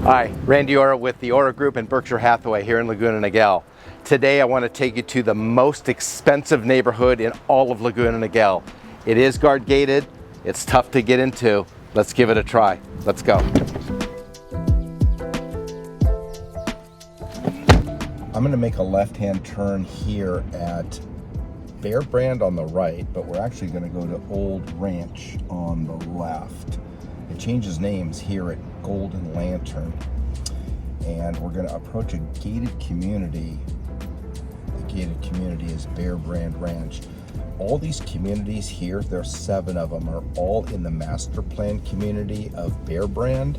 Hi, Randy Ora with the Ora Group and Berkshire Hathaway here in Laguna Niguel. Today I want to take you to the most expensive neighborhood in all of Laguna Niguel. It is guard gated, it's tough to get into. Let's give it a try. Let's go. I'm going to make a left-hand turn here at Bear Brand on the right, but we're actually going to go to Old Ranch on the left. It changes names here at Golden Lantern, and we're going to approach a gated community. The gated community is Bear Brand Ranch. All these communities here, there's 7 of them, are all in the master plan community of Bear Brand,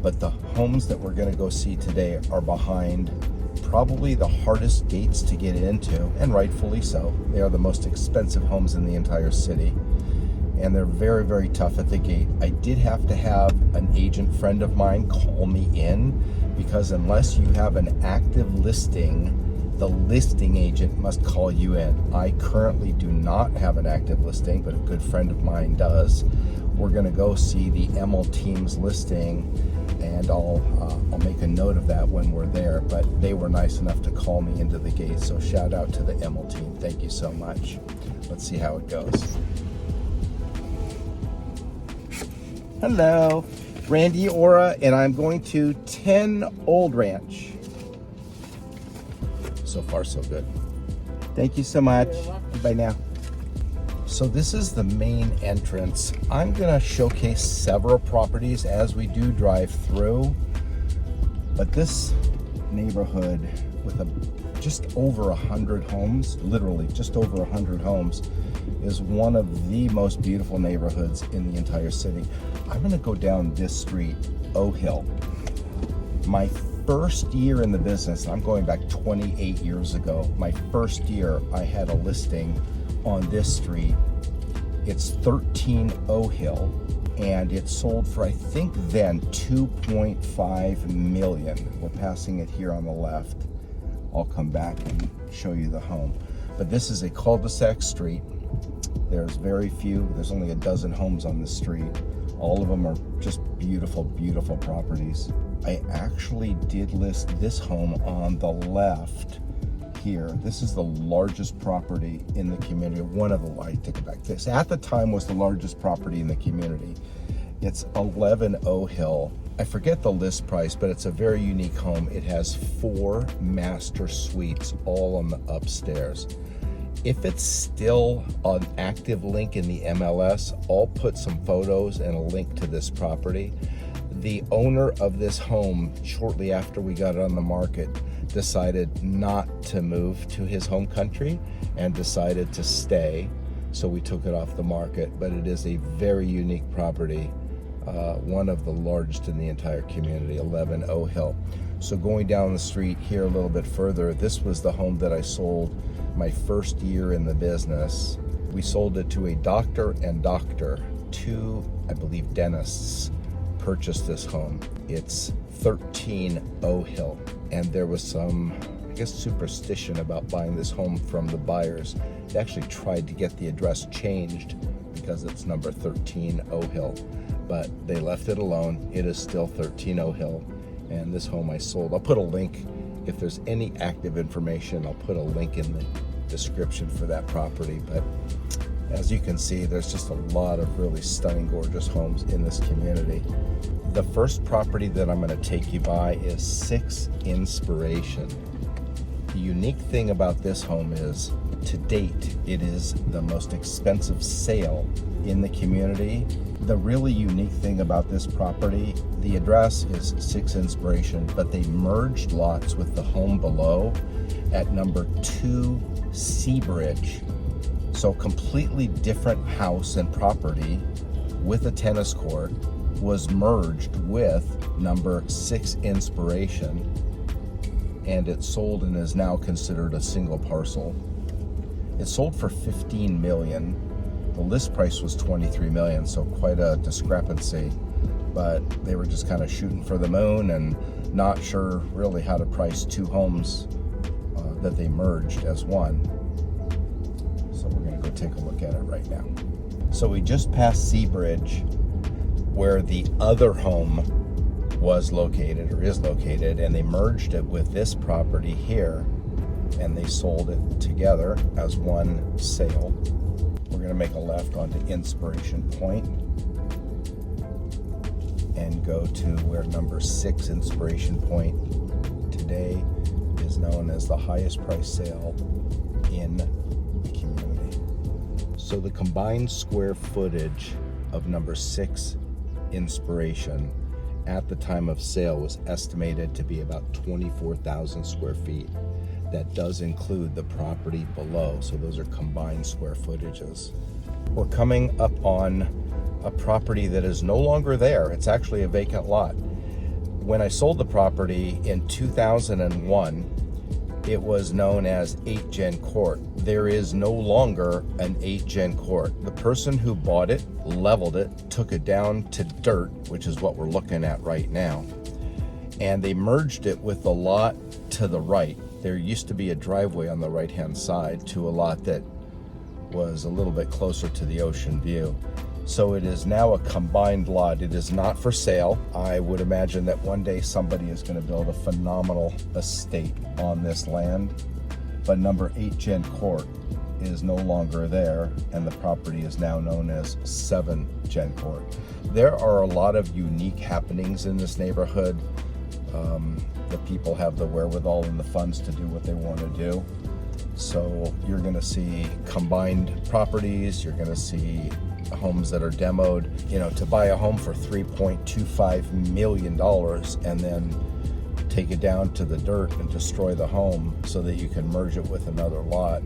but the homes that we're going to go see today are behind probably the hardest gates to get into, and rightfully so. They are the most expensive homes in the entire city, and they're very, very tough at the gate. I did have to have an agent friend of mine call me in, because unless you have an active listing, the listing agent must call you in. I currently do not have an active listing, but a good friend of mine does. We're gonna go see the ML Team's listing, and I'll make a note of that when we're there, but they were nice enough to call me into the gate, so shout out to the ML Team. Thank you so much. Let's see how it goes. Hello, Randy Ora, and I'm going to 10 Old Ranch. So far, so good. Thank you so much. Bye now. So this is the main entrance. I'm gonna showcase several properties as we do drive through, but this neighborhood with just over 100 homes, literally just over 100 homes, is one of the most beautiful neighborhoods in the entire city. I'm gonna go down this street, O Hill. My first year in the business, I'm going back 28 years ago, my first year I had a listing on this street. It's 13 O Hill, and it sold for, I think then, 2.5 million. We're passing it here on the left. I'll come back and show you the home. But this is a cul-de-sac street. There's very few, there's only a dozen homes on the street. All of them are just beautiful, beautiful properties. I actually did list this home on the left here. This is the largest property in the community. I take it back. This at the time was the largest property in the community. It's 11 O Hill. I forget the list price, but it's a very unique home. It has 4 master suites all on the upstairs. If it's still an active link in the MLS, I'll put some photos and a link to this property. The owner of this home, shortly after we got it on the market, decided not to move to his home country and decided to stay. So we took it off the market, but it is a very unique property, one of the largest in the entire community, 11 O Hill. So going down the street here a little bit further, this was the home that I sold my first year in the business. We sold it to a doctor and doctor. 2, I believe, dentists purchased this home. It's 13 O Hill, and there was some, I guess, superstition about buying this home from the buyers. They actually tried to get the address changed because it's number 13 O Hill, but they left it alone. It is still 13 O Hill, and this home I sold. I'll put a link, if there's any active information, I'll put a link in the description for that property. But as you can see, there's just a lot of really stunning, gorgeous homes in this community. The first property that I'm going to take you by is 6 Inspiration. The unique thing about this home is, to date, it is the most expensive sale in the community. The really unique thing about this property, the address is 6 Inspiration, but they merged lots with the home below at number 2 Seabridge. So completely different house and property with a tennis court was merged with number 6 Inspiration, and it sold and is now considered a single parcel. It sold for 15 million. The list price was 23 million, so quite a discrepancy, but they were just kind of shooting for the moon and not sure really how to price 2 homes that they merged as one. So we're gonna go take a look at it right now. So we just passed Seabridge, where the other home was located or is located, and they merged it with this property here, and they sold it together as one sale. We're going to make a left onto Inspiration Point and go to where number 6 Inspiration Point today is known as the highest price sale in the community. So the combined square footage of number 6 Inspiration at the time of sale was estimated to be about 24,000 square feet. That does include the property below, so those are combined square footages. We're coming up on a property that is no longer there. It's actually a vacant lot. When I sold the property in 2001, it was known as 8 Gen Court. There is no longer an 8 Gen Court. The person who bought it, leveled it, took it down to dirt, which is what we're looking at right now, and they merged it with the lot to the right. There used to be a driveway on the right-hand side to a lot that was a little bit closer to the ocean view. So it is now a combined lot. It is not for sale. I would imagine that one day somebody is going to build a phenomenal estate on this land. But number 8 Gen Court is no longer there, and the property is now known as 7 Gen Court. There are a lot of unique happenings in this neighborhood. The people have the wherewithal and the funds to do what they want to do. So you're going to see combined properties. You're going to see homes that are demoed. You know, to buy a home for $3.25 million and then take it down to the dirt and destroy the home so that you can merge it with another lot.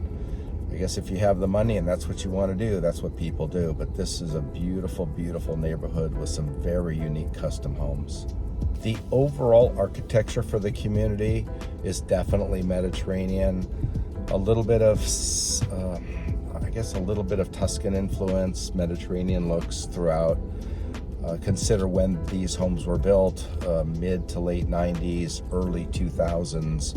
I guess if you have the money and that's what you want to do, that's what people do. But this is a beautiful, beautiful neighborhood with some very unique custom homes. The overall architecture for the community is definitely Mediterranean. A little bit of, I guess, a little bit of Tuscan influence, Mediterranean looks throughout. Consider when these homes were built, mid to late 90s, early 2000s.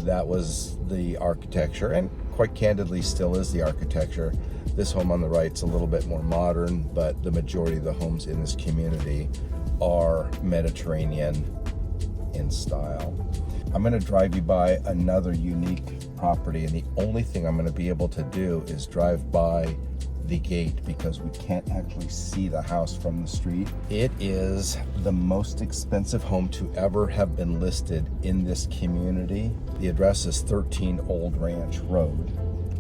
That was the architecture, and quite candidly still is the architecture. This home on the right's a little bit more modern, but the majority of the homes in this community are Mediterranean in style. I'm going to drive you by another unique property, and the only thing I'm going to be able to do is drive by the gate because we can't actually see the house from the street. It is the most expensive home to ever have been listed in this community. The address is 13 Old Ranch Road,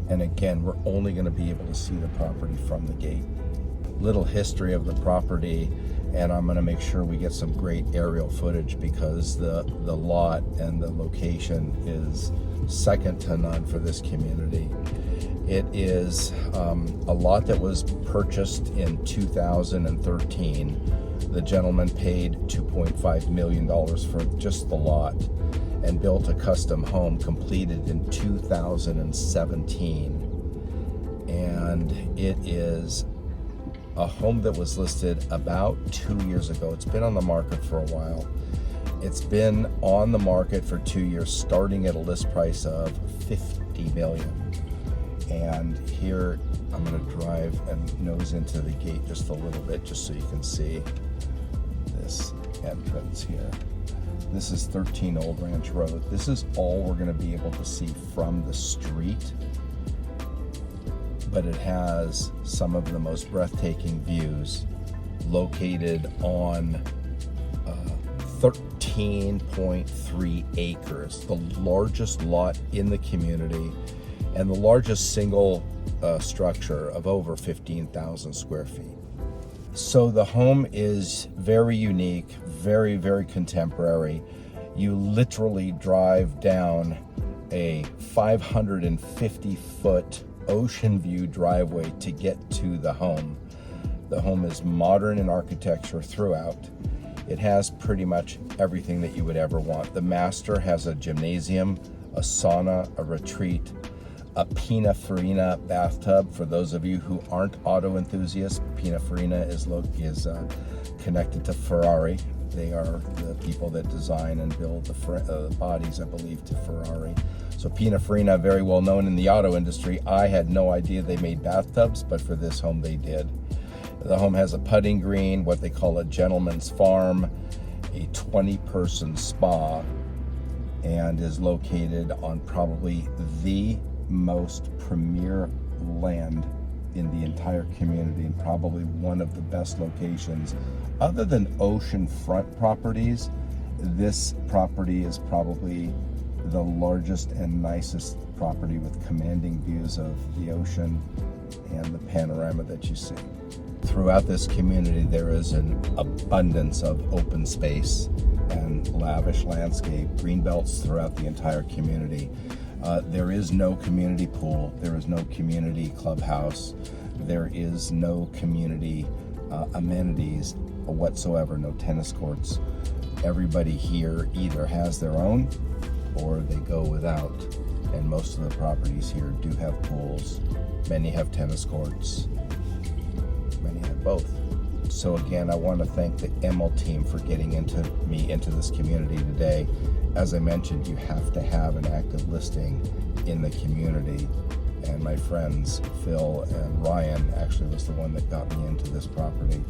and again, we're only going to be able to see the property from the gate. Little history of the property, and I'm going to make sure we get some great aerial footage because the lot and the location is second to none for this community. It is a lot that was purchased in 2013. The gentleman paid $2.5 million for just the lot and built a custom home completed in 2017. And it is a home that was listed about 2 years ago. It's been on the market for a while. It's been on the market for 2 years, starting at a list price of $50 million. And here I'm going to drive and nose into the gate just a little bit, just so you can see this entrance here. This is 13 Old Ranch Road. This is all we're going to be able to see from the street, but it has some of the most breathtaking views located on 13.3 acres, the largest lot in the community and the largest single structure of over 15,000 square feet. So the home is very unique, very, very contemporary. You literally drive down a 550-foot ocean view driveway to get to the home. The home is modern in architecture throughout. It has pretty much everything that you would ever want. The master has a gymnasium, a sauna, a retreat, a Pininfarina bathtub. For those of you who aren't auto enthusiasts, Pininfarina is connected to Ferrari. They are the people that design and build the bodies, I believe, to Ferrari. So Pininfarina, very well known in the auto industry. I had no idea they made bathtubs, but for this home they did. The home has a putting green, what they call a gentleman's farm, a 20-person spa and is located on probably the most premier land in the entire community, and probably one of the best locations. Other than oceanfront properties, this property is probably the largest and nicest property with commanding views of the ocean and the panorama that you see. Throughout this community, there is an abundance of open space and lavish landscape, green belts throughout the entire community. There is no community pool, there is no community clubhouse, there is no community amenities whatsoever, no tennis courts. Everybody here either has their own or they go without, and most of the properties here do have pools. Many have tennis courts, many have both. So again, I want to thank the Emil team for getting me into this community today. As I mentioned, you have to have an active listing in the community, and my friends Phil and Ryan actually was the one that got me into this property,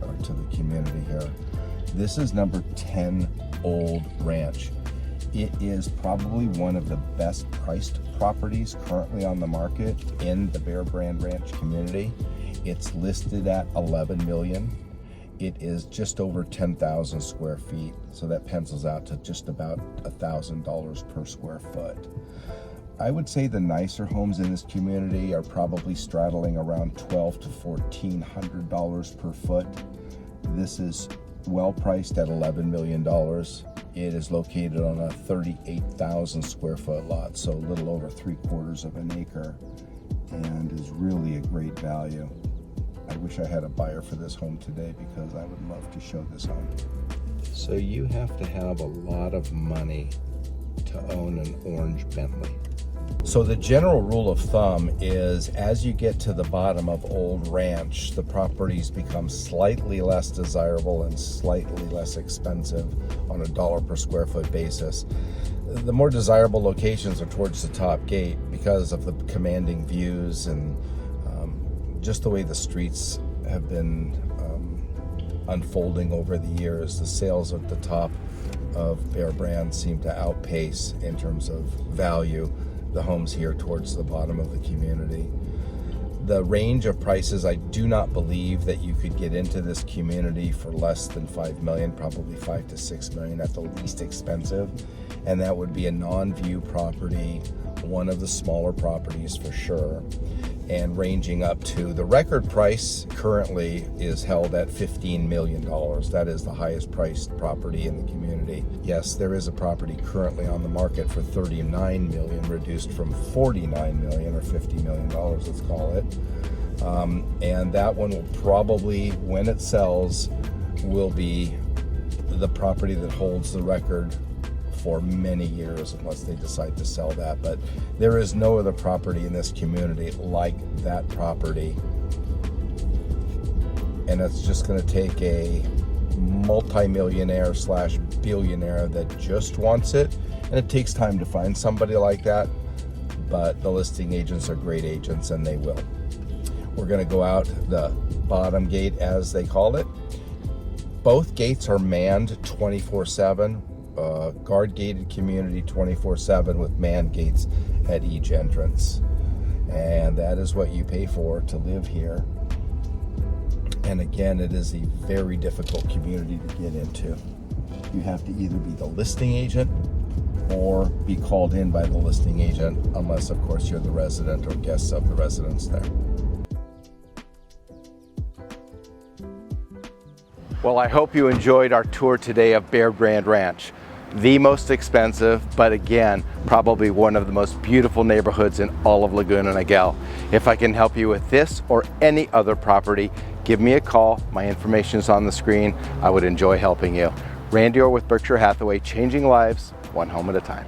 or to the community here. This is number 10 Old Ranch. It is probably one of the best priced properties currently on the market in the Bear Brand Ranch community. It's listed at $11 million. It is just over 10,000 square feet, so that pencils out to just about $1,000 per square foot. I would say the nicer homes in this community are probably straddling around $1,200 to $1,400 per foot. This is well priced at $11 million. It is located on a 38,000 square foot lot, so a little over 3/4 of an acre, and is really a great value. I wish I had a buyer for this home today because I would love to show this home. So you have to have a lot of money to own an orange Bentley. So the general rule of thumb is, as you get to the bottom of Old Ranch, the properties become slightly less desirable and slightly less expensive on a dollar per square foot basis. The more desirable locations are towards the top gate because of the commanding views and just the way the streets have been unfolding over the years. The sales at the top of Bear Brand seem to outpace, in terms of value, the homes here towards the bottom of the community. The range of prices, I do not believe that you could get into this community for less than $5 million, probably $5 to $6 million at the least expensive. And that would be a non-view property, one of the smaller properties for sure, and ranging up to, the record price currently is held at $15 million. That is the highest priced property in the community. Yes, there is a property currently on the market for $39 million, reduced from $49 million, or $50 million, let's call it. And that one will probably, when it sells, will be the property that holds the record for many years, unless they decide to sell that. But there is no other property in this community like that property, and it's just going to take a multi-millionaire / billionaire that just wants it, and it takes time to find somebody like that, but the listing agents are great agents, and they will. We're going to go out the bottom gate, as they call it. Both gates are manned 24/7. Guard gated community 24/7 with manned gates at each entrance, and that is what you pay for to live here. And again, it is a very difficult community to get into. You have to either be the listing agent or be called in by the listing agent, unless of course you're the resident or guests of the residents there. Well, I hope you enjoyed our tour today of Bear Brand Ranch. The most expensive, but again, probably one of the most beautiful neighborhoods in all of Laguna Niguel. If I can help you with this or any other property, give me a call. My information is on the screen. I would enjoy helping you. Grandeur with Berkshire Hathaway, changing lives one home at a time.